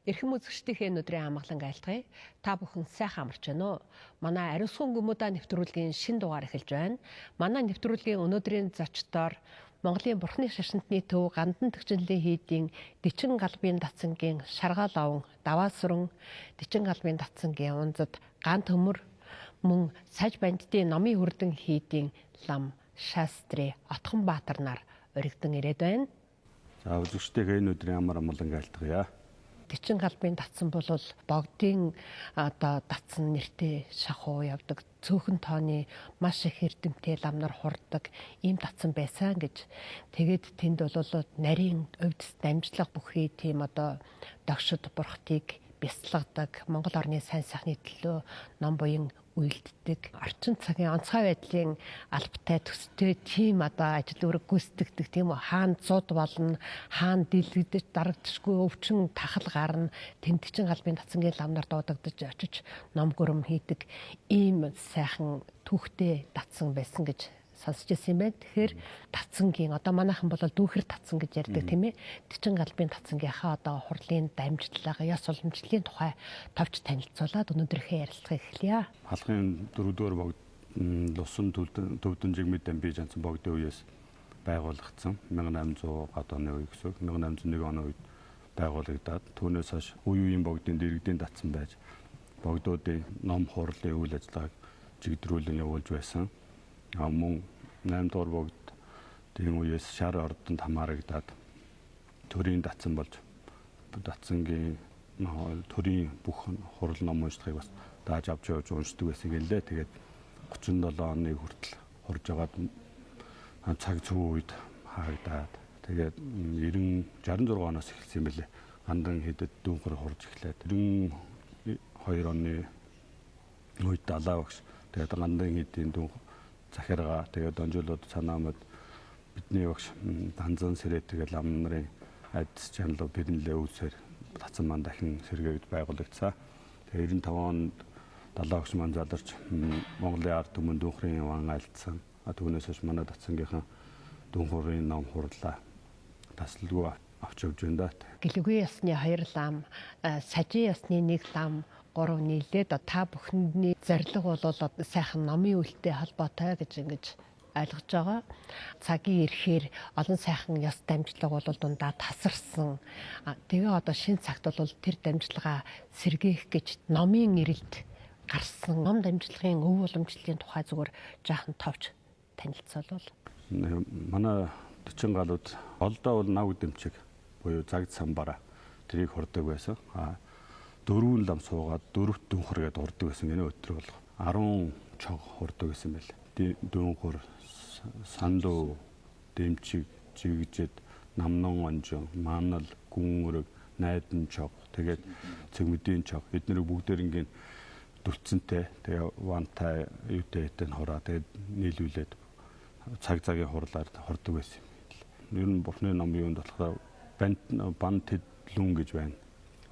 Эрхэм үзэгчдийн өнөөдрийн амгалан айлтгая. Та бүхэн сайхан амарч байна уу? Манай ариусган гүмүдэ нэвтрүүлгийн шин дугаар эхэлж байна. Манай нэвтрүүлгийн өнөөдрийн зочдоор Монголын Бурхны шашинтны төв Гандан Төгчнөлийн хийдийн Дичин галбын татсангийн Шаргаал аван Даваасран, Дичин галбын татсангийн унзад Ган төмөр мөн Саж бандитын номын хүрдэн хийдийн лам Шаастры Отхон Баатар нар өргөдөн ирээд байна. За үзэгчдээ энэ өдрийн амар амгалан айлтгая. Дичин галбын татсан бол богдын татсан нэртэй шахуу явдаг. Цөөхөн тооны маш их эрдэмтэй лам нар хурдаг ийм татсан байсан гэж. Тэгээд тэнд бол нарийн өвд дамжлага бүхий тийм догшид бурхтыг бясалгадаг, Монгол орны сайн сайхны төлөө ном буян үйлддэг, орчин цагийн онцгой байдлын албатай төстэй тийм ажил үүрэг гүйцэтгэдэг тийм үү, хаана зуд болно, хаана дэлгэгдэж дарагдчихгүй өвчин тахал гарна, Тэмдэгчин галбын татсангийн ламнаар дуудагдаж очиж ном гүрэм хийдэг ийм сайхан түүхтэй татсан байсан гэж сонсч ирсэн юм байна. Тэгэхээр татсангийн манайхан бол дүүхэр татсан гэж ярьдаг тийм ээ. Дичин галбын татсангийнхаа хурлын дамжлага, ёс уламжлалын тухай товч танилцуулаад өнөөдрийнхээ ярилцлагыг эхлэе. Халахын 4-р богд Лусан төвдөн жигмэд дамбиж ансан богдын үеэс байгуулагдсан. 1800 оны үе гэсэн. 1801 оны үед байгуулагдаад түүнээс хойш үе үеийн богдын дэргэдийн татсан байж богдуудын ном хурлын үйл ажиллагааг чигдрүүлэн явуулж байсан. Мөн 8 дугаар богд тийм үеэс шар ордонд хамаарагдаад төрийн татсан болж татсангийн төрийн бүх хурал ном уншдагыг бас дааж авч явж уншдаг байсан гэлээ. Тэгээд 37 оны хүртэл хурж агаад цаг цөөн үед хаагдаад тэгээд 66 оноос эхэлсэн юм билээ. Гандан хэдэд дүүнхэр хурж эхлээд 92 оны үед далаа багш тэгээд гандан хэдийн дүүнх захиргаа тэгээд донжуулууд санаамд бидний багш данзан сэрээ тэгээд лам нарын айдас чанал бэрнэлээ үүсээр татсан маань дахин сэргээвд байгуулагдсан. Тэгээд 95 онд далаа багш маань задарч Монголын ард түмэн дүүнхрийн яван айлдсан. Түүнээс хойш манай татсангийнхаа дүүнхрийн ном хурлаа таслалгүй авч явж байна да. Гэлгүй ясны 2 лам, сажийн ясны 1 лам 3 нийлээд та бүхний зорилго бол сайхан номын үйлтэй холбоотой гэж ингэж ойлгож байгаа. Цагийн ирэхээр олон сайхан ёс дамжлага бол дундаа тасарсан. Тэгээ шинэ цагт бол тэр дамжлагаа сэргээх гэж номын ирэлт гарсан. Ном дамжлагын өв уламжлалын тухай зүгээр жаахан товч танилцуулбал. Манай Дичин галууд олдоо бол нав дэмчиг буюу загд самбараа тэрийг хурдаг байсан. 4 лам суугаад 4 дүүнхэр гэдээ хурдаг байсан. Энэ өдөр бол 10 чог хурдаг байсан байл. Дүүнхэр, сандуу, дэмчиг, жигжэд, намнон онжон, манал, гүнрэг, найдан чог, тэгээд цэгмэдийн чог. Эднэрийг бүгдээр ингээд дүрцэнтэй, тэгээ вантай, юутэйтэй хураа тэгээд нийлүүлээд цагийн хурлаар хурдаг байсан юм. Ер нь Бурхны номын юунд болохоор бан тэдлүүн гэж байна.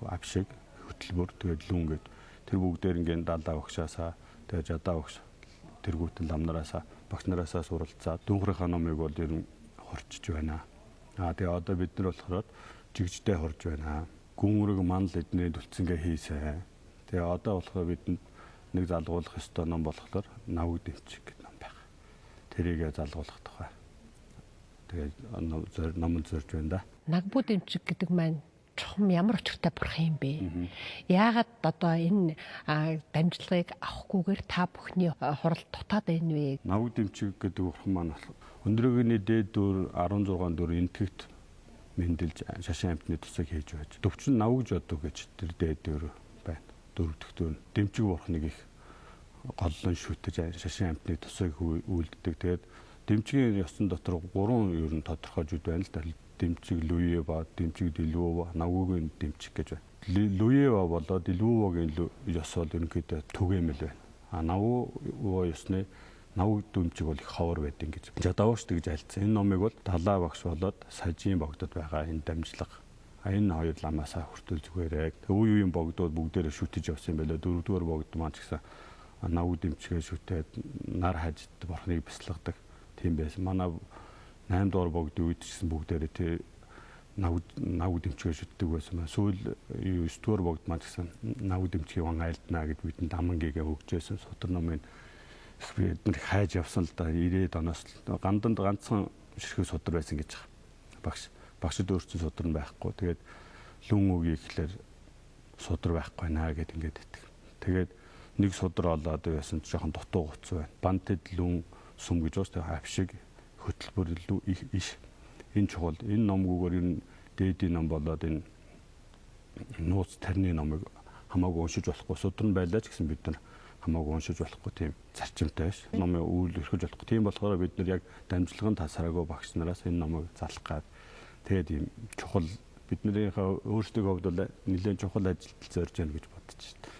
Авшиг хөтөлбөр тэгээд лүүн гэд тэр бүгдээр ингээд далаа багшаасаа тэгээд жадаа багш тэргүүтэн ламнараасаа багш нараасаа суралцаад дүүнхрийнхаа номыг бол ер нь хорчж байна. Тэгээ одоо бид нар болохоор жигжтэй хорж байна. Гүнрэг манал эдний дүлцэнгээ хийсэн. Тэгээ одоо болохоор бидэнд нэг залгуулах ёстой ном болохоор навг дэмчиг гэдэг ном байна. Тэрийгэ залгуулах тухай. Тэгээд номон зорж байна да. Нагбуу дэмчиг гэдэг маань чухам ямар өчртэй бурх юм бэ? Яагаад энэ дамжлагыг авахгүйгээр та бүхний хурал дутаад байна вэ? Навг дэмчиг гэдэг бурхан маань өндрөгний дээд дүр 16 дүр энтгэгт мэндэлж шашин амтны тусыг хийж байж. Төвчин навгж одоо гэж тэр дээд дүр байна. Дөрөвдөх дүр дэмчиг бурхныг их голлон шүтэж шашин амтны тусыг үйлддэг. Тэгээд дэмчигийн ёсон дотор 3 ер нь тодорхой жүд байна л да. Дэмчиг Луева, дэмчиг Дилвова, навгуугийн дэмчиг гэж байна. Луева болоод Дилвовагийн ёс бол ерөнхийдөө түгээмэл байна. Навгуу ёсны навг дэмчиг бол их ховор байдаг гэж. Жадавч гэж альцсан. Энэ номыг бол далаа багш болоод сажийн богдод байгаа энэ дамжлага. Энэ хоёр ламаасаа хүртэл зүгээрээ. Үе үеийн богдууд бүгдээрээ шүтэж явсан юм байлаа. 4-р богд маань ч гэсэн навг дэмчигээ шүтээд нар хажид бурхныг бясалгадаг тийм байсан. Манай 8 дугаар богдын үед ч гэсэн бүгдээрээ тэр навг дэмчгээ шүтдэг байсан байна. Сүүл 9-р богд маань гэсэн навг дэмчгийн ван айлтнаа гэд бидэнд амангийн өгчээсэн сутар номын бид нар хайж явсан л да 90-ад оноос ганданд ганцхан ширхэг судар байсан гэж байгаа. Багшд өөрчлөн судар нь байхгүй. Тэгээд лүн үгүй гэхлээр судар байхгүй наа гэд ингээд итг. Тэгээд нэг судар олоод байсан жоохон дутуу гоц байна. Бантд лүн сүм гэж бас авшиг хөтөлбөр иш энэ чухал энэ номгүйгээр энэ дээдийн ном болоод энэ нууц тарны номыг хамаагүй уншиж болохгүй судар нь байлаа ч гэсэн бид нар хамаагүй уншиж болохгүй тийм зарчимтай биш. Номыг үйл өрхөж болохгүй. Тийм болохоор бид нар яг дамжлагын тасраагүй багш нараас энэ номыг залах гад тэгээд ийм чухал биднийхээ өөрсдөө хувьд бол нэлээд чухал ажилд зорж яана гэж бодож байна.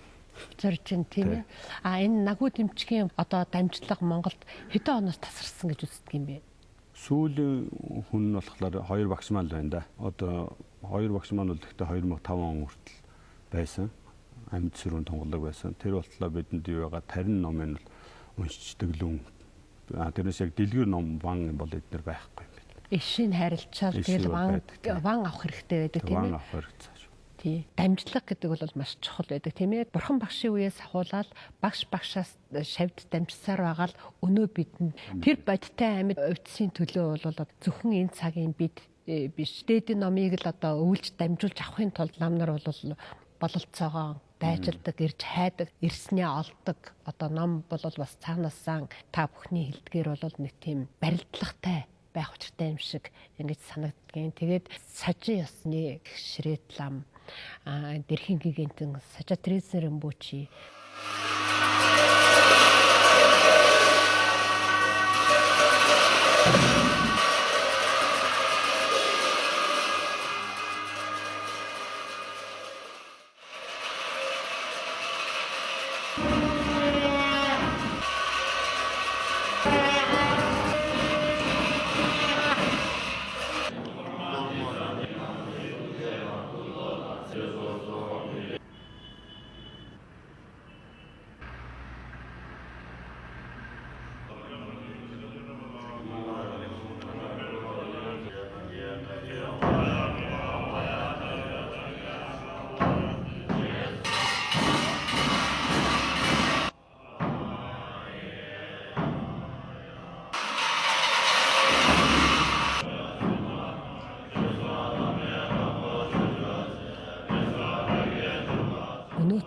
Зорж байна тийм ээ. Энэ нагуу дэмчгийн одоо дамжлага Монголд хэдэн оноос тасарсан гэж үздэг юм бэ? Сүүлийн хүн нь болохоор 2 багш маань л байна да. Одоо 2 багш маань бол гэхдээ 2005 он хүртэл байсан. Амьд сүрүүн тунгалаг байсан. Тэр болтлоо бидэнд юу байгаа тарин номын уншичдаг лүн. Тэрнээс яг дэлгэр ном ван бол эднэр байхгүй юм байна. Ишийн харилцаар тэгэл ван авах хэрэгтэй байдаг тийм ээ. Ван авах хэрэгтэй. Тий. Дамжлага гэдэг бол маш чухал байдаг тийм ээ. Бурхан багшийн үеэс ахуулаад багшаас шавьд дамжсаар байгаа л өнөө бидэнд тэр бодиттой амьд увдсын төлөө бол зөвхөн энэ цагийн бид биш. Дээдийн номыг л одоо өвлж дамжуулж авахын тулд нам нар бол бололцоогоо дайжилдаг, ирж хайдаг, ирснээ олдог. Одоо ном бол бас цаанаасаа та бүхний хэлдгээр бол нэг тийм барилдлагатай байх учиртай юм шиг ингэж санагддгийн. Тэгээд сажин ёсны ширээт лам дэрхийн гигантын Сажа Тереза Римбочи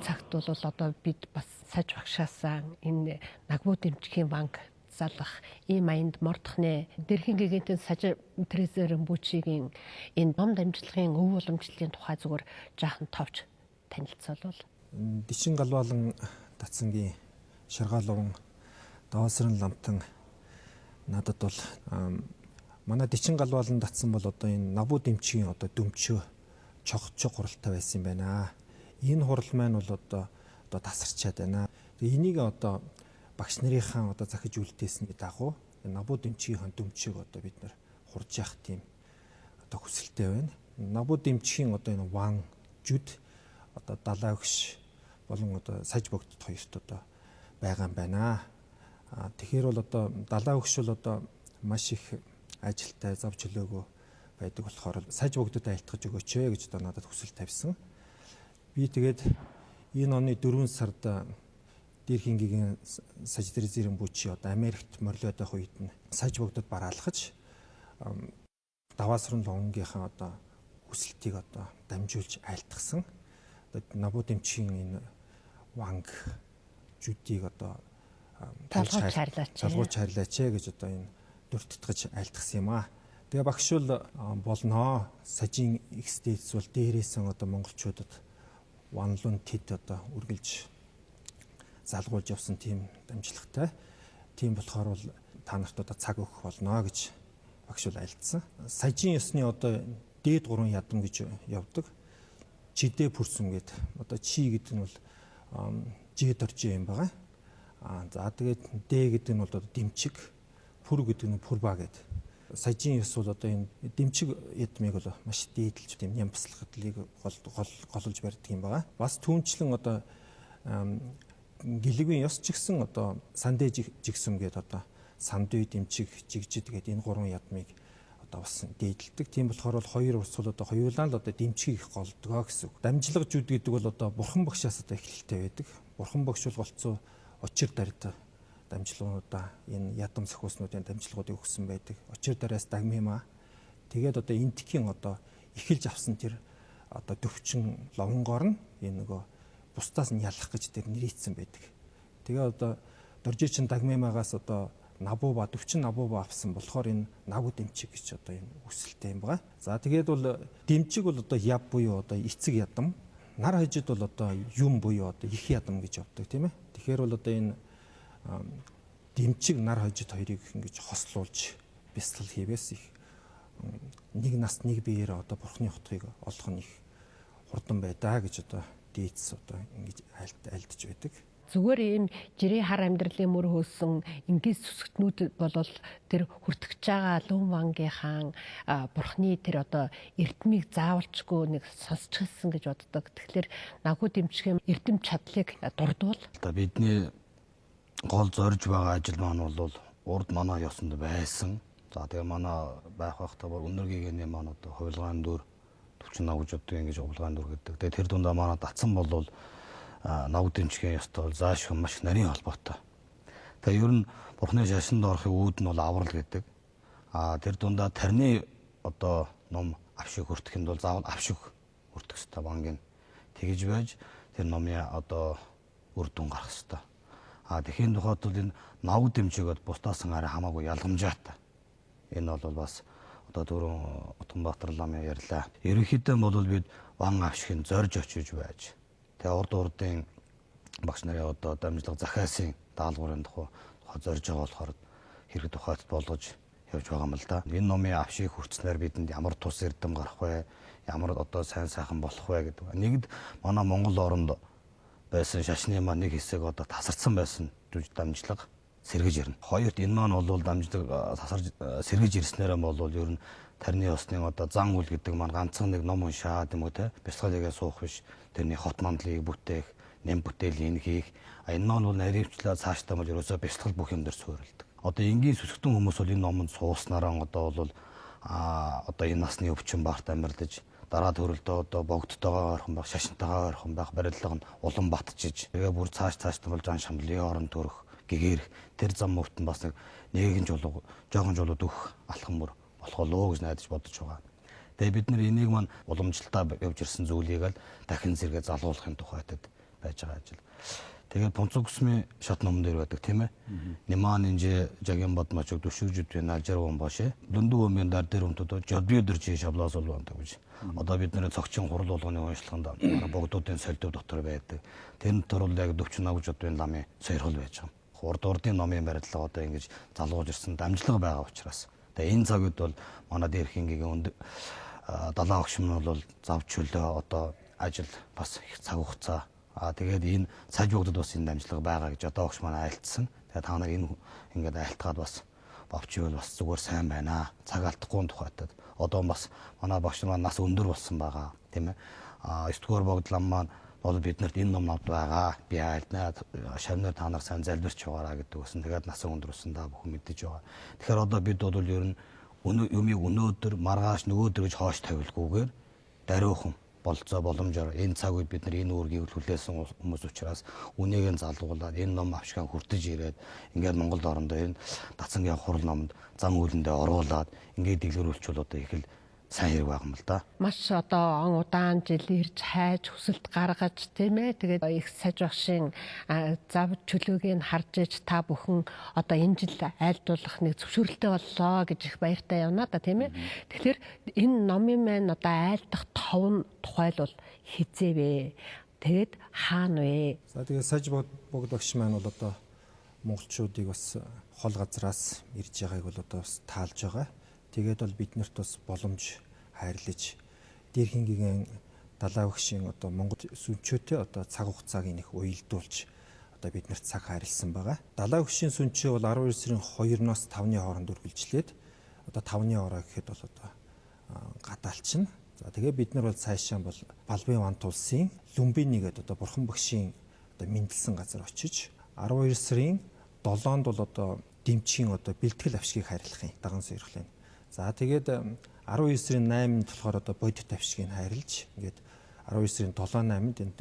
цагт бол одоо бид бас саж багшаасаа энэ нагуу дэмжгийн банк залах ийм аянд мордохны дэрхийн гигантын Сажа Тереза Римбочигийн энэ ном дамжлагын өв уламжлалын тухай зүгээр жаахан товч танилцуулбал. Дишин галбаалан татсангийн шаргаалуун доосрын ламтан надад бол манай Дишин галбаалан татсан бол одоо энэ нагуу дэмжгийн одоо дөмчөө чогцоо хуралтай байсан юм байна. Энэ хурал маань бол одоо тасарчаад байна. Тэгээ энийг одоо багш нарынхаа одоо захиж үлдээсний дагуу нагуу дэмчгийн дөмчийг одоо бид нар хурж явах тийм одоо хүсэлтэй байна. Нагуу дэмчгийн одоо энэ ван жүд одоо далай өгш болон одоо саж богдод хоёрт одоо байгаа юм байна. Тэгэхээр бол одоо далай өгш бол одоо маш их ажилтай зав чөлөөгөө байдаг болохоор саж богдод айлтгаж өгөөч гэж одоо надад хүсэл тавьсан. Би тэгээд энэ оны 4 сард дэрхийн гигантын Сажа Тереза Римбочи одоо Америкт морилоод байх үед нь саж богдод бараалгаж даваасрын лонгийнхаа одоо хүсэлтийг одоо дамжуулж айлтгсан. Одоо нагуу дэмчгийн энэ ванг жүдийг одоо талгууч харлаач гэж одоо энэ дүрттгэж айлтгсан юм аа. Тэгээ багш болноо. Сажийн экстэйц бол дээрээсэн одоо монголчуудад ванлун тэд одоо үргэлж залгуулж явсан тийм дамжлагтай. Тийм болохоор бол та нарт одоо цаг өгөх болно гэж багш айлдсан. Сажийн ёсны одоо дээд 3 ядам гэж явдаг. Чидэ пүрсүм гэдэг. Одоо чи гэдэг нь бол жид орж юм байгаа. За тэгээд дэ гэдэг нь бол одоо дэмчиг, пүр гэдэг нь пүрба гэдэг. Сажийн ёс бол одоо энэ дэмчиг ядмыг бол маш дээдлж тийм нямбслахдлыг голж барьдаг юм байгаа. Бас түүнчлэн одоо гэлэгвийн ёс ч гэсэн одоо сандэ жигсүм гэдэг одоо сандүй дэмчиг жигжид гэдэг энэ 3 ядмыг одоо бас дээдэлдэг. Тийм болохоор бол хоёр улс бол одоо хоёулаа л одоо дэмжих их голдгоо гэсэн үг. Дамжлага жүд гэдэг бол одоо бурхан багшаас одоо эхлэлтэй байдаг. Бурхан багш бол голцоо очир дард дамжлагуудаа энэ ядам зохиоснуудын дамжлагуудыг өгсөн байдаг. Очир дараас дагмима. Тэгээд одоо энтхийн одоо эхэлж авсан тэр одоо дөвчин ловонгоор нь энэ нөгөө бусдаас нь ялах гэж тэр нэрийдсэн байдаг. Тэгээ одоо доржичин дагмимагаас одоо набуба дөвчин набуба авсан болохоор энэ нагу дэмчиг гэж одоо энэ үсэлтэй юм байгаа. За тэгээд бол дэмчиг бол одоо яв буюу одоо эцэг ядам, нар хажид бол одоо юм буюу одоо их ядам гэж явдаг тийм ээ. Тэгэхээр бол одоо энэ дэмчиг нар хажид хоёрыг ингэж хослуулж бясалгал хийвээс их нэг нас нэг биеэр одоо бурхны утгыг олох нь их хурдан байдаа гэж одоо дээдс одоо ингэж айлдж байдаг. Зүгээр ийм жирийн хар амьдралын мөр хөөсөн ингийн сүсгтнүүд болол тэр хүртгэж байгаа лүн вангийнхаа бурхны тэр одоо эрдмийг заавалчгүй нэг сонсчихсан гэж боддог. Тэгэхээр нагуу дэмжих эрдэм чадлыг дурдвал бидний гол зорж байгаа ажил маань бол урд манай ёсонд байсан. За тэгээ манай байх байхдаа бол өнөр гэгэний маань одоо хувилгаан дүр 40 нагж одоо ингэж хувилгаан дүр гэдэг. Тэгээ тэр дундаа манай датсан бол нагуу дэмжихийн ёстой бол заашгүй маш нарийн холбоотой. Тэгээ ер нь бурхны шашинд орохын үүд нь бол аврал гэдэг. Тэр дундаа тарны одоо ном авшиг хүртэх нь бол заавал авшиг хүртэх ёстой бангийн. Тэгэж байж тэр номын одоо үр дүн гарах ёстой. Тэхийн тухайд бол энэ нагуу дэмжигэд бусдаас арай хамаагүй ялгамжаатай. Энэ бол бас одоо дөрөв Утганбаатар ламын ярьлаа. Ерөнхийдөө бол бид ван авшигын зорж очиж байж. Тэгээ урдын багш нарын одоо дамжлага захиасын даалгаврын тухай зорж байгаа болохоор хэрэг тухайд болгож явж байгаа юм л да. Энэ номын авшиг хүртснээр бидэнд ямар тус эрдэм гарах вэ? Ямар одоо сайн сайхан болох вэ гэдэг. Нэгд манай Монгол оронд байсан шашны маань нэг хэсэг одоо тасарсан байсан дамжлага сэргэж ирнэ. Хоёрт энэ маань бол дамжлага тасарж сэргэж ирснээрээ бол ер нь тарны ёсны одоо зан үйл гэдэг маань ганцхан нэг ном уншаад юм уу те бясалгалыгаа суух биш тэрний хот мандлыг бүтээх нэм бүтээлийн хийх энэ маань бол наривчлаа цаашдаа бол ерөөсөө бясалгал бүх юм дээр суурилдаг. Одоо энгийн сүсгтэн хүмүүс бол энэ номонд сууснараа одоо бол одоо энэ насны өвчин багт амьдарч дараа төрөлдөө одоо богдтойгоо ойрхон байх, шашинтайгаа ойрхон байх, барилга нь улам батчиж тэгээ бүр цаашдаа бол жан шамлын орон төрөх гэгээр тэр зам мөвт нь бас нэгэн жолоо жоохон жолоо дөх алхам мөр болох болоо гэж найдаж бодож байгаа. Тэгээ бид нар энийг маань уламжлалтаа явж ирсэн зүйлийг л дахин зэрэг залгуулахын тухайд байж байгаа ажил. Тэгээд Пунцугсмын шат номон дээр байдаг тийм ээ. Ниман инже жагийн бодмачог дүшигжүдвэн алжарван бошэ. Дүндүү өмгийн дар дээр өмтөд жодбиодэр чи шаблаас бол байна гэж. Одоо бид нэр цогцын хурал болгоны уншлаганд богдуудын солидөв дотор байдаг. Тэр дотор бол яг 40 нагж жодвэн ламын сойрхол байж байгаа. Урдын номын барилга одоо ингэж залгуулж ирсэн дамжлага байгаа учраас. Тэгээ энэ цаг үед бол манай дээрх ингийн далаа огшмон бол завж чөлөө одоо ажил бас их цаг хугацаа. Тэгээд энэ цажуугдад бас энэ дамжлага байгаа гэж одоо огш манай айлтсан. Тэгээд та нар энэ ингээд айлтгаад бас бовчивэл бас зүгээр сайн байна. Цаг алдахгүй тухайд. Одоо бас манай багш маань нас өндөр болсон байгаа тийм ээ. 9 дугаар богдлам маань бол биднэрт энэ ном нод байгаа. Би айлтнаа шавнаар та нар сайн залбирч байгаараа гэдэг үсэн. Тэгээд нас өндөрсөн да бүхэн мэдэж байгаа. Тэгэхээр одоо бид бол ер нь юмыг өнөөдөр маргааш нөгөөдөр гэж хоош тавилгүйгээр даруйхан болцоо боломжоор энэ цаг үед бид нар энэ үүргийг хүлээсэн хүмүүс учраас үнийг нь залгуулад энэ ном авшиган хүртэж ирээд ингээд Монгол орондоо энэ Дацангийн хурал номонд зам үйлэндээ оруулаад ингээд дэлгэрүүлчихвэл одоо их л сайн хэрэг байгаа юм л да. Маш одоо он удаан жил ирж хайж хүсэлт гаргаж тийм ээ. Тэгээд их саж багшийн зав чөлөөг нь харж иж та бүхэн одоо энэ жил айлдуулах нэг зөвшөөрөлтэй боллоо гэж их баяртай явна да тийм ээ. Тэгэхээр энэ номын маань одоо айлдах 5 тухайлбал хизээвэ. Тэгээд хаана вэ? За тэгээд саж богд багш маань бол одоо монголчуудыг бас хол газраас ирж байгааг бол одоо бас таалж байгаа. Тэгээд бол биднэрт бас боломж хайрлаж дэр хингийн далаа багшийн одоо Монгол сүнчөөтэй одоо цаг хугацааг нэг уялдуулж одоо биднэрт цаг хайрлсан байгаа. Далаа багшийн сүнчөө бол 12 сарын 2-оос 5-ны хооронд үргэлжлээд одоо 5-ны ороо гэхэд бол одоо гадаалчна. За тэгээ бид нар бол цаашаа бол Балбын вант улсын Люмбини гэдэг одоо бурхан багшийн одоо мэндэлсэн газар очиж 12 сарын 7-нд бол одоо дэмчийн одоо бэлтгэл авшгийг хайрлахын даган сойрхлын За тэгээд 19 сарын 8-нд болохоор одоо бодит авшигыг хайрлж ингээд 19 сарын 7-8-нд энэ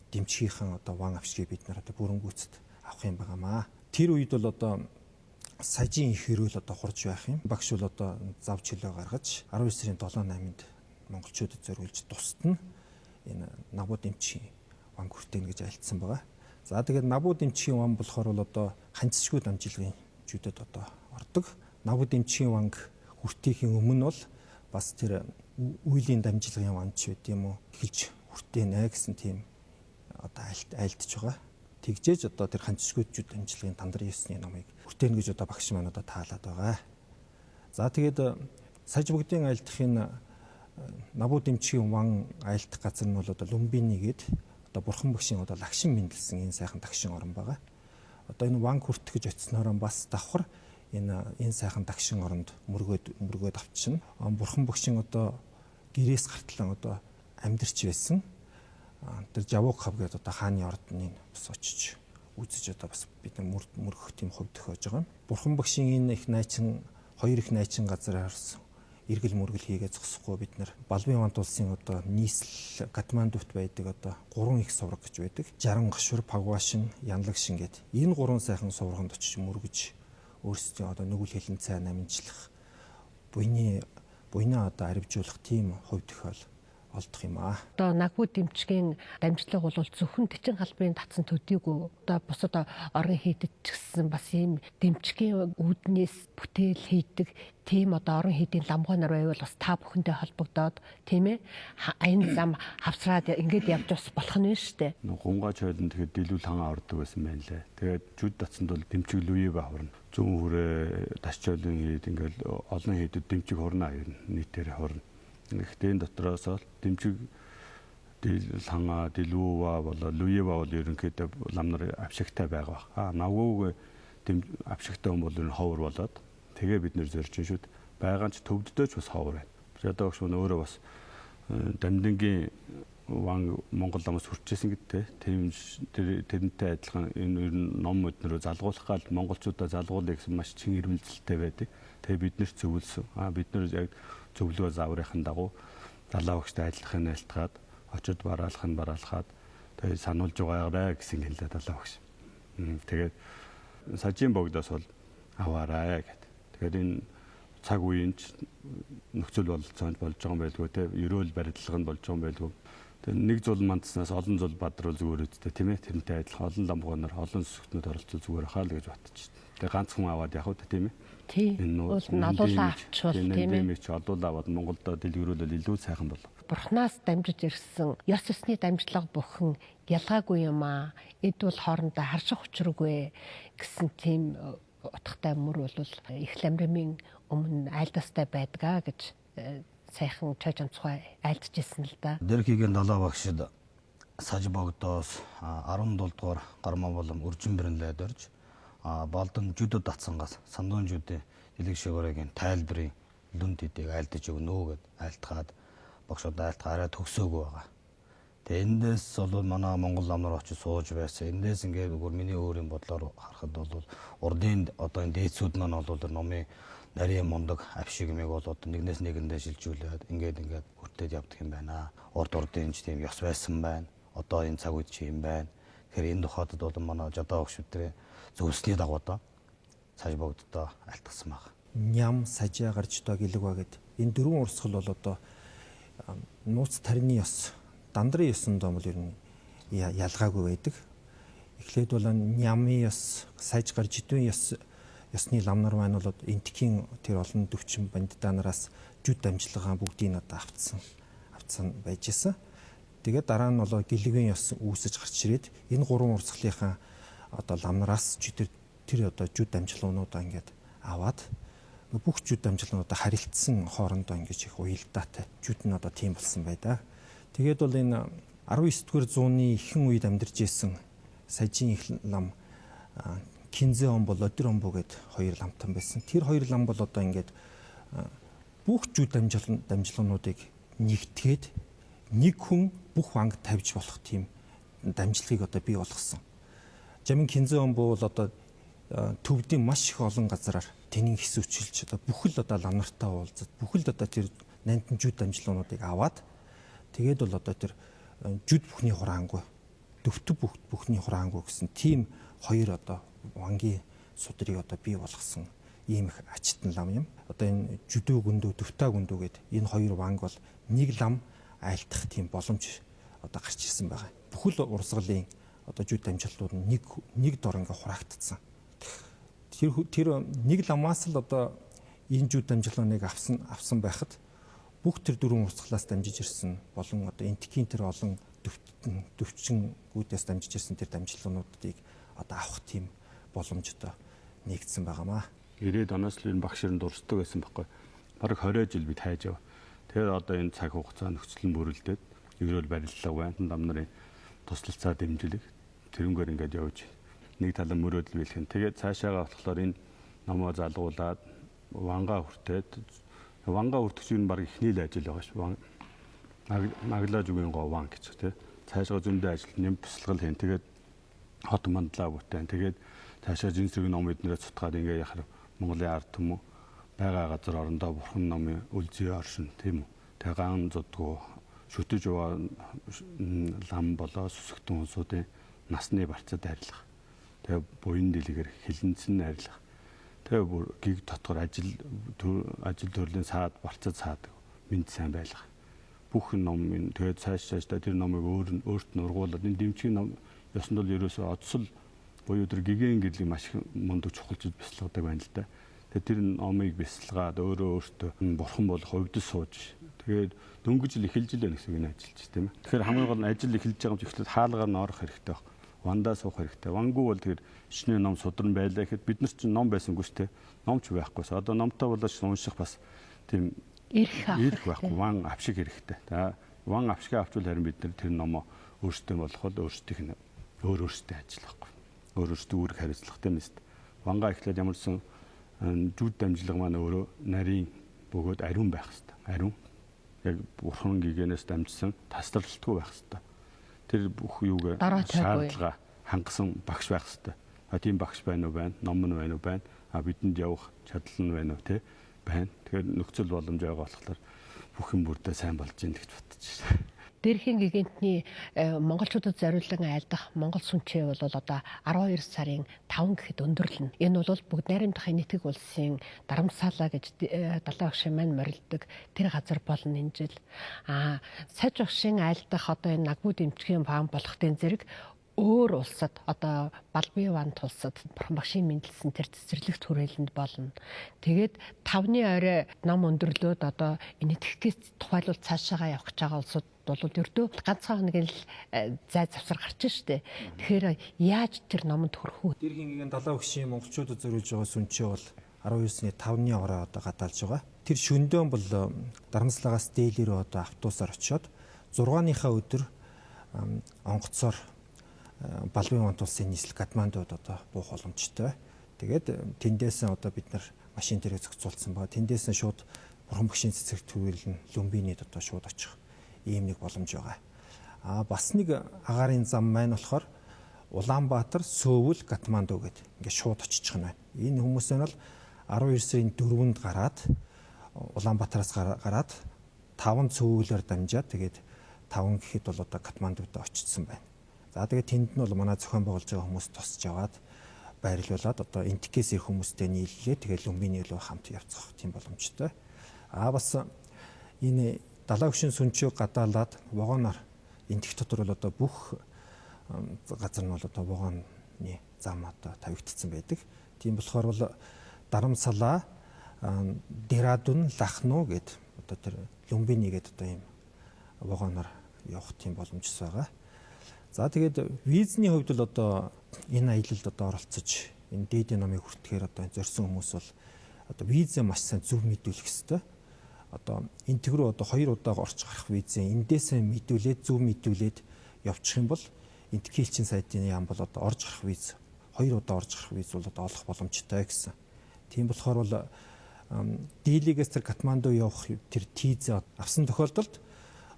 дэмчгийнхэн одоо ван авшигыг бид нар одоо бүрэнгүүцэд авах юм байнамаа. Тэр үед бол одоо сажийн их хөрөөл одоо хурж байх юм. Багш бол одоо зав чөлөө гаргаж 19 сарын 7-8-нд монголчуудад зориулж тусдна энэ набуу дэмчгийн ван хүртэн гэж альцсан байгаа. За тэгээд набуу дэмчгийн ван болохоор бол одоо ханцчгүй дамжлагын жүдэд одоо ордог. Набуу дэмчгийн ванг хүртээхийн өмнө бол бас тэр үйлийн дамжлагын ванч байт юм уу эхэлж хүртээнэ гэсэн тийм одоо айлтж байгаа. Тэгжээж одоо тэр ханцчгүй жүд дамжлагын тандар 9-ны номыг хүртээнэ гэж одоо багш маань одоо таалаад байгаа. За тэгээд саж бүгдийн айлтхын набуу дэмчгийн ван айлтах газар нь бол одоо Лумбини гээд одоо бурхан багшийн одоо лагшин мэндэлсэн энэ сайхан дагшин орон байгаа. Одоо энэ ван хүртэх гэж очисноороо бас давхар энэ сайхан дагшин оронд мөргөөд авчина. Бурхан багшийн одоо гэрээс гартлан одоо амьдарч байсан. Тэр Жавук хав гэдэг одоо хааны ордны бас очиж үзэж одоо бас бид мөргөх тийм хувь тохиож байгаа. Бурхан багшийн энэ их найчин хоёр их найчин газраас эргэл мөргөл хийгээ зогсохгүй бид нар Балбын вант улсын одоо нийслэл Катмандут байдаг одоо 3 их сувраг гэж байдаг. 60 гашур, Пагвашин, Янлагшин гэдэг. Энэ 3 сайхан сувраганд очиж мөргөж өөрсдөө одоо нүгэл хэлэн цай намжлах буйнаа одоо арвжуулах тийм хувь тохиол олдох юм аа. Одоо нагвуу дэмчгийн дамжлага бол зөвхөн Тэчин халбын татсан төдийгүй одоо бусад орон хийдэд ч гэсэн бас ийм дэмчгийн үүднээс бүтээл хийдэг тийм одоо орон хийдийн ламгуунаар байвал бас та бүхэндээ холбогдоод тийм ээ аян зам хавсраад ингээд явж бас болох нь шүү дээ. Гунгач хойлон тэгээд дэлгүүл хангаа ордог байсан байна лээ. Тэгээд жүд татсанд бол дэмчиг лүева хурна. Зүүн хүрээ тасчоолын хийд ингээд олон хийдэд дэмчиг хурна нийтээр хурна. Гэхдээ энэ дотроос л дэмчиг хангаа дэлгүүва болоо лүева бол ерөнхийдөө лам нар авшигтай байгаа. Навгууг авшигтай хүн бол ер нь ховор болоод тэгээ бид нэр зорж шүү дээ. Байгаа ч төвддөөч бас ховор байна. Одоо багш мөн өөрөө бас дамдингийн ван Монгол ламаас хүрчээсэн гэдтэй. Тэрнтэй адилхан энэ ер нь ном өднөрөө залгуулах гал монголчуудаа залгуулъя гэсэн маш чин эрмэлзэлтэй байдаг. Тэгээ бид нэр зөвлөсөн. Бид нэр яг зөвлөгөө зааврын дагуу далаа багштай ажиллахын айлтгаад очид бараалахад тэгээ сануулж байгаарэ гэсэн хэлээ далаа багш. Тэгээд сажийн богдоос бол аваарай гэдэг. Тэгэхээр энэ цаг үеийн нөхцөл бололцоонд болж байгаа юм байлгүй те ерөөл барилгал нь болж байгаа юм байлгүй. Тэгээд нэг зул мандснаас олон зул бадрал зүгээр үсттэй тийм ээ тэрнтэй адилхан олон ламгуунаар олон сүсгтнүүд оролцол зүгээр хаа л гэж бодчих. Тэгээд ганц хүн аваад явах үү тийм ээ. Тийм. Налуулаа авчвал тийм ээ. Чи олуулаа аваад Монголд дэлгэрүүлэл илүү сайхан болов. Бурхнаас дамжиж ирсэн ёс ёсны дамжлага бүхэн ялгаагүй юм аа. Эд бол хоорондоо харших учиргүй гэсэн тийм утгатай мөр бол их ламрамын өмнө айлдастай байдгаа гэж сайхан чойж онцгой айлдчихсэн л да. Дэрхигийн далаа багшид саж богдоос 17 дугаар гармаа болон үржин бэрнлээд орж балдан жүдэд татсангаас сандуун жүдэ дэлэг шигүүрийн тайлбарын дүнд хэдийг айлдаж өгнө гэд айлтгаад багшууд айлтгаараа төгсөөгүй байгаа. Тэгээ эндээс бол манай Монгол ам нар очиж сууж байсан. Эндээс ингээд бүр миний өөрийн бодлоор харахад бол урдын одоо энэ дээдсүүд маань бол номын нарийн мундаг авшигмыг бол одоо нэгнээс нэгэндээ шилжүүлээд ингээд хүртээд явдаг юм байна. Урдын ч тийм ёс байсан байна. Одоо энэ цаг үед чи юм байна. Тэгэхээр энэ тухайд бол манай жадаа багш өдрөө зөвсний дагуу одоо саж богддоо алтгсан баг. Ням сажаа гарч одоо гэлэг ба гэд энэ дөрвөн урсгал бол одоо нууц тарины ёс дандрын ёсонд бол ер нь ялгаагүй байдаг. Эхлээд бол нямын ёс саж гарч идвэн ёсны лам нар маань бол энтхийн тэр олон төвчин бандитанараас жүд дамжлагаа бүгдийг одоо авцсан байж исэн. Тэгээд дараа нь бол гэлэгийн ёс үүсэж гарч ирээд энэ гурван урсгалынхаа одоо ламнараас тэр одоо жүд дамжлагуудаа ингээд аваад бүх жүд дамжлагуудаа харилцсан хоорондоо ингэж их уялдаатай жүд нь одоо тийм болсон байдаа. Тэгээд бол энэ 19-р зууны ихэнх үед амьдарч исэн сажийн их лам Кинзэ он бол Өдөр омбо гэд хоёр ламтан байсан. Тэр хоёр лам бол одоо ингээд бүх жүд дамжлагуудыг нэгтгээд нэг хүн бүх ванг тавьж болох тийм дамжлагыг одоо бий болгосон. Жамин Кинзэ омбо бол одоо төвдийн маш их олон газараар тэнийн хэсүүчилж одоо бүхэл одоо лам нартай уулзаад бүхэл одоо тэр нандин жүд амжилуунуудыг аваад тэгээд бол одоо тэр жүд бүхний хураангүй дөвтөв бүхний хураангүй гэсэн тийм хоёр одоо вангийн судрыг одоо бий болгосон ийм их ачтан лам юм. Одоо энэ жүдөө гүндөө дөвтаа гүндөө гэдэг энэ хоёр ванг бол нэг лам айлтах тийм боломж одоо гарч ирсэн байгаа. Бүхэл урсгалын одоо жүд амжилтууд нь нэг дор ингээ хураагдсан. Тэр нэг ламаас л одоо энэ жүд амжилтыг авсан байхад бүх тэр дөрвөн урсгалаас дамжиж ирсэн болон одоо энтхийн тэр олон төвчнгүүдээс дамжиж ирсэн тэр дамжлагнуудыг одоо авах тийм боломж одоо нэгдсэн байгаамаа. 90-ад оноос л энэ багш ирэн дурсдаг байсан байхгүй. Бараг 20 жил бид хайж яв. Тэгэхээр одоо энэ цаг хугацаа нөхцөл нь бүрэлдээд ерөөл бариллага байна. Нам нарын туслалцаа дэмжлэг тэрнгээр ингээд явж нэг талын мөрөөдөл биелхэн. Тэгээд цаашаагаа болохоор энэ номоо залгуулад вангаа хүртэгч нь баг ихний л ажил байгаа шүү. Наглаж үгийн гован гэж тий. Цаашаа зөндөө ажил нэм бясалгал хийн. Тэгээд хот мандлаа бүтээн. Тэгээд цаашаа жинсрэг ном эднэрээ цутгаад ингээ яхаар Монголын ард түмэн байгаа газар орондоо бурхан номын үлзий оршин тийм үү. Тэгээ ган зодгүй шүтэж яваа лам болоо сүсгтэн хүмүүсийн насны барцад арилгах. Тэгээ буян дэлгэр хилэнцэн арилгах. Тэгээ бүр гиг дотор ажил төрлийн саад барцад саадаг. Мэд сайн байлгах. Бүх ном тэгээ цаашаа тэр номыг өөрт нь ургуулад энэ дэмжгийн ном ёсонд бол ерөөсөө одсол буюу тэр гигэн гэрлийг маш мундаг чухалчд бясалгадаг байна л да. Тэгээд тэр номыг бясалгаад өөртөө бурхан болох хувьд сууж тэгээд дөнгөж л эхэлж л байна гэсэн үг ажиллаж тийм ээ. Тэгэхээр хамгийн гол нь ажил эхэлж байгаа юм чи эхлээд хаалгаар нь орох хэрэгтэй баг. Вандаа суух хэрэгтэй. Вангуу бол тэр шишний ном судран байлаа гэхэд бид нар чинь ном байсангүй шүү дээ. Номч байхгүйс. Одоо номтой болооч унших бас тийм ирэх байхгүй. Ван авшиг хэрэгтэй. За ван авшиг авчвал харин бид нар тэр номоо өөрсдөө болох бол өөрсдөө ажиллахгүй. Өөрөөсөө үүрэг хариуцлагатай нэст. Вангаа эхлээд ямарсан жүд дамжлага маань өөрөө нарийн бөгөөд ариун байх хэрэгтэй. Ариун. Яг бурхан гигэнээс дамжсан тасралтгүй байх хэрэгтэй. Тэр бүх юуг шаардлага хангасан багш байх хэрэгтэй. Тийм багш байна уу байна, ном нь байна уу байна. Бидэнд явах чадал нь байна уу те байна. Тэгэхээр нөхцөл боломж байгаа болохоор бүх юм бүрдээ сайн болж ийн гэж бодож байна. Дээрхийн гигантны монголчуудад зориулан айлдах Монгол сүнчээ бол одоо 12 сарын 5 гэхэд өндөрлөнө. Энэ бол бүгд найрамдах нийтг улсын Дарамсаалаа гэж далайн багшийн маань морилдог тэр газар болно энэ жил. Саж багшийн айлдах одоо энэ нагмууд эмчгийн фам болохын зэрэг өөр улсад одоо Балбын ван тулсад бурхан багшийн мэндэлсэн тэр цэцэрлэгт хүрээлэнд болно. Тэгээд 5-ны орой ном өндөрлөөд одоо энэ итгэхээс тухайлбал цаашаагаа явах гэж байгаа улсууд бол ердөө ганцхан нэг л зай завсар гарч штэ. Тэгэхээр яаж тэр номонд хүрэх үү? Дээрхийн далайн багшийн монголчуудад зориулж байгаа сүнчээ бол 19-ны 5-ны орой одоо гадаалж байгаа. Тэр шөндөөн бол Дарамслагаас дээлэрөө одоо автобусаар очиод 6-ныхаа өдөр онгоцоор Балбын ван тулсын нийслэл Катмандуд одоо буух боломжтой. Тэгээд тэндээс одоо бид нар машин дээр зохицуулсан байгаа. Тэндээс шууд бурхан багшийн цэцэг төрүүлэн Люмбинид одоо шууд очих ийм нэг боломж байгаа. Бас нэг агаарын зам маань болохоор Улаанбаатар, Сөөвл, Катманду гэд ингээд шууд очих нь байна. Энэ хүмүүс нь бол 12 сарын 4-нд гараад Улаанбаатараас гараад 5 Сөөвлөөр дамжаад тэгээд 5 гэхэд бол одоо Катмандуд очсон байна. За тэгээд тэнд нь бол манай зохион байгуулж байгаа хүмүүс тусч яваад байрлуулад одоо энтикээс ирэх хүмүүстэй нийллээ. Тэгээд Люмбиний рүү хамт явцгаах тийм боломжтой. Бас энэ далайн багшийн сүнчийг гадаалаад вагоноор энтик дотор бол одоо бүх газар нь бол одоо вагоны зам одоо тавигдсан байдаг. Тийм болохоор бол Дарамсалаа, Дерадун, Лахну гэд одоо тэр Люмбини гэд одоо ийм вагоноор явах тийм боломжтой байгаа. За тэгээд визний хувьд л одоо энэ аялалд одоо оролцож энэ дээдийн номыг хүртэхээр одоо зорьсон хүмүүс бол одоо визээ маш сайн зөв мэдүүлэх ёстой. Одоо энтэг рүү одоо 2 удаа орж гарах визээ эндээсээ мэдүүлээд зөв мэдүүлээд явчих юм бол энтгийн элчин сайдын яам бол одоо орж гарах виз 2 удаа орж гарах виз бол одоо олох боломжтой гэсэн. Тийм болохоор бол Дээлигээс тэр Катманду явах тэр тийз авсан тохиолдолд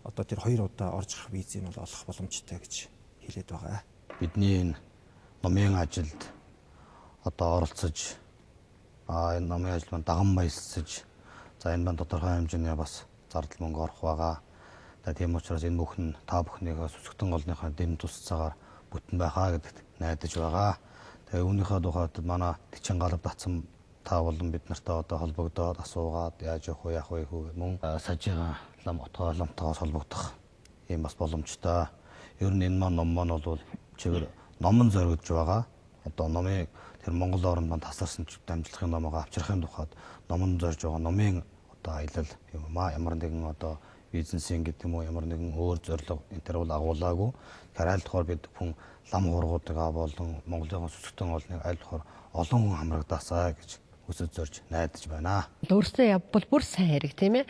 одоо тэр 2 удаа орж гарах визийг бол олох боломжтой гэж хэлээд байгаа. Бидний энэ номын ажилд одоо оролцож энэ намын ажилд даган баясаж за энэ маань тодорхой хэмжээний бас зардал мөнгө орох байгаа. Тийм учраас энэ бүхэн та бүхнийг сүсгтэн голныхаа дэм тусцаагаар бүтэн байхаа гэдэгт найдаж байгаа. Тэгээ үүнийхээ тухайд манай Тэчин галав татсан та болон бид нартай одоо холбогдоод асуугаад яаж явах вэ мөн сажига лам отгооламтойгоос холбогдох ийм бас боломжтой. Ер нь энэ маань ном маань бол чигээр номон зоригдож байгаа. Одоо номыг тэр Монгол орнд маань тасарсан дамжлагын номоо авчрахын тухайд номон зорж байгаа номын одоо аялал юм аа ямар нэгэн одоо бизнесийн гэдэг юм уу ямар нэгэн өөр зорилго энэ төр бол агуулаагүй. Тэгэхээр аль тухайд бид хүн лам хуургуудыг болон Монголын сүсгтэн олныг аль тухайд олон хүн хамрагдаасаа гэж өсөж зорж найдаж байна. Өөрсдөө явбал бүр сайн хэрэг тийм ээ.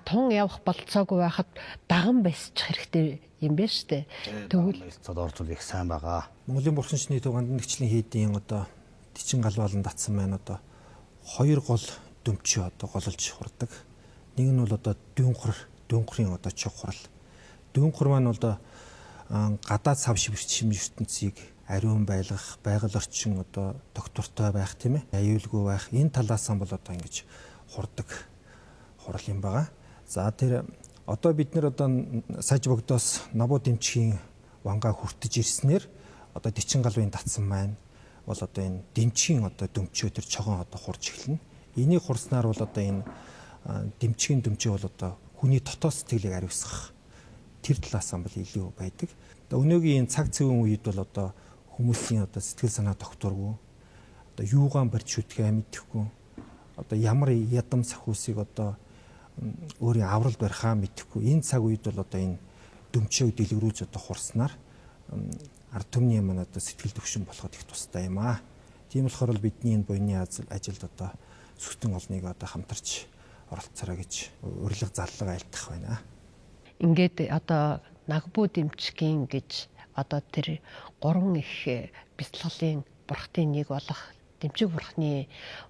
Тун явах болцоогүй байхад даган байсчих хэрэгтэй юм байна шүү дээ. Тэгвэл цод орцол их сайн байгаа. Монголын бурхан шний туганд нэгчлэн хийдийн одоо Тэчин галваалан татсан байна одоо хоёр гол дөмчөө одоо гололж хурдаг. Нэг нь бол одоо дүүнхрын одоо чухрал. Дүүнхр маань одоо гадаад сав шивэрчим ертөнцийг ариун байлгах, байгаль орчин одоо доктортой байх тийм ээ. Аюулгүй байх энэ талаас нь бол одоо ингэж хурдаг хурал юм байгаа. За тэр одоо бид нэр одоо саж богдоос Навуу дэмчгийн вангаа хүртэж ирснээр одоо Тэчин галвын татсан маань бол одоо энэ дэмчгийн одоо дөмчөө тэр чогоон одоо хурж эхэлнэ. Энийг хурснаар бол одоо энэ дэмчгийн дөмчөө бол одоо хүний дотоод сэтгэлийг ариусгах тэр талаас нь бол илүү байдаг. Өнөөгийн энэ цаг цэвэн үед бол одоо хүмүүсийн одоо сэтгэл санаа докторгүй одоо юугаан барьж шүтгэхээ мэдэхгүй одоо ямар ядам сахиусыг одоо өөрийн аврал барихаа мэдэхгүй энэ цаг үед бол одоо энэ дөмчөө дэлгэрүүлж одоо хурснаар ард түмний маань одоо сэтгэл төвшин болоход их тустай юм аа. Тийм болохоор бидний энэ буйны ажилд одоо сүсгтэн олныг одоо хамтарч оролцоорой гэж урилга заллага айлтгах байна. Ингээд одоо Нагбуу дэмчгийн гэж одоо тэр 3 их бяцлаглалын бурхтын нэг болох Дэмчиг бурхны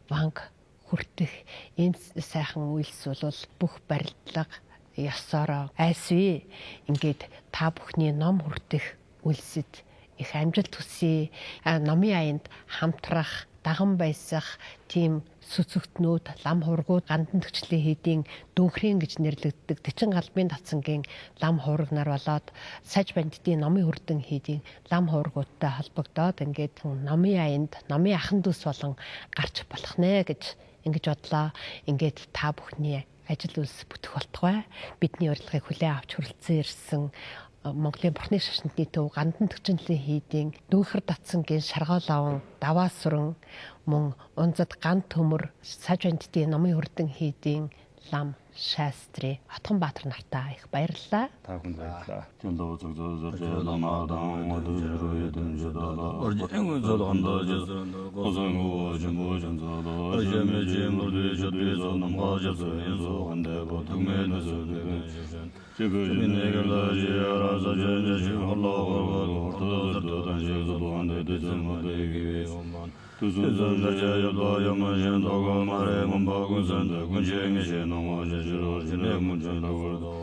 ванг хүртэх энэ сайхан үйлс бол бүх барилдлага ёсороо айсвэ ингээд та бүхний ном хүртэх үйлсэд их амжилт хүсье. Номын аянд хамтрах, даган байсах тийм сүцэгтнүүд, лам хургууд, гандан төгчлийн хийдийн дүүнхрийн гэж нэрлэгддэг Тэчин галбын татсангийн лам хураг нар болоод саж бандитын номын хүрдэн хийдийн лам хургуудтай холбогдоод ингээд номын аянд номын ахан дүүс болон гарч болох нэ гэж ингэж бодлоо. Ингээд та бүхний ажил үйлс бүтэх болтугай. Бидний урилгыг хүлээн авч хүрэлцэн ирсэн Монголын бурхны шашинтны төв гандан төгчнлийн хийдийн дүүнхэр татсангийн шаргаал аван даваа сүрэн мөн унзад ган төмөр саж бандитын номын хүрдэн хийдийн лам шаастры Отгон Баатар нартай их баярлалаа. Та бүхэнд баярлалаа. Жолоо зөв ламаадан өдөр дөмжөдөө оржин золгондоо жэсрэнд гозонго жимбожонзоо ажэмэжэмүрдэ жодбезо намгажэсэ язоонде бодгмэнэсэ Чебинегла жиараза жэнэжи холлоо ортодордан жезолуанде дэзэмэдэгиве оман Tuzunzanda yabla yamajın dogo mare mumbagun zanda kunjenge jenoma jejiro jene munjanda vurdo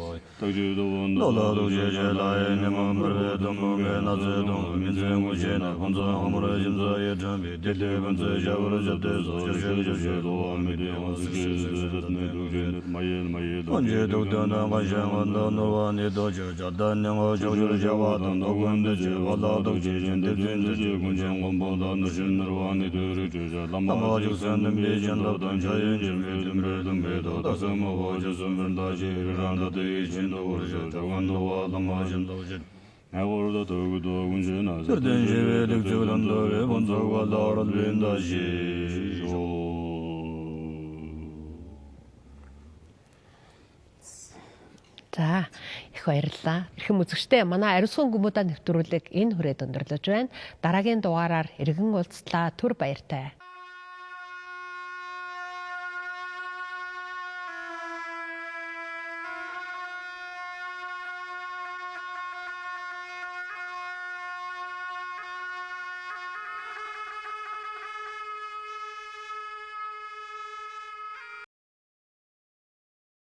Takju dovun dola dovje jelaye neman berbe domunge nazı domu minzen mujena kunza hamura jimza yerjambi dille bunze javura jabde zo jejir doa midi mazıkı zedetne duvjenet mayel Onje dogdana gajan vanda novani dojo jadan nengo jojur javadan dogun deje valla dogje jende dünce kunjen gombodan nuşun Amacık sendim becanlardan çayın cimridim verdim bedo Tasım ovacısın vırdaşı randa değişin doğurcu Çakan doğalım ağacın doğucu Ne orada doğu doğun jena Sırden jevelik cıvlanda ve bonzak vallaral bendaşı За их баярлалаа. Эрхэм үзэгчдээ манай ариусган гүмүүдэ нэвтрүүлэг энэ хүрээд өндөрлөж байна. Дараагийн дугаараар иргэн уулзлаа. Түр баяртай.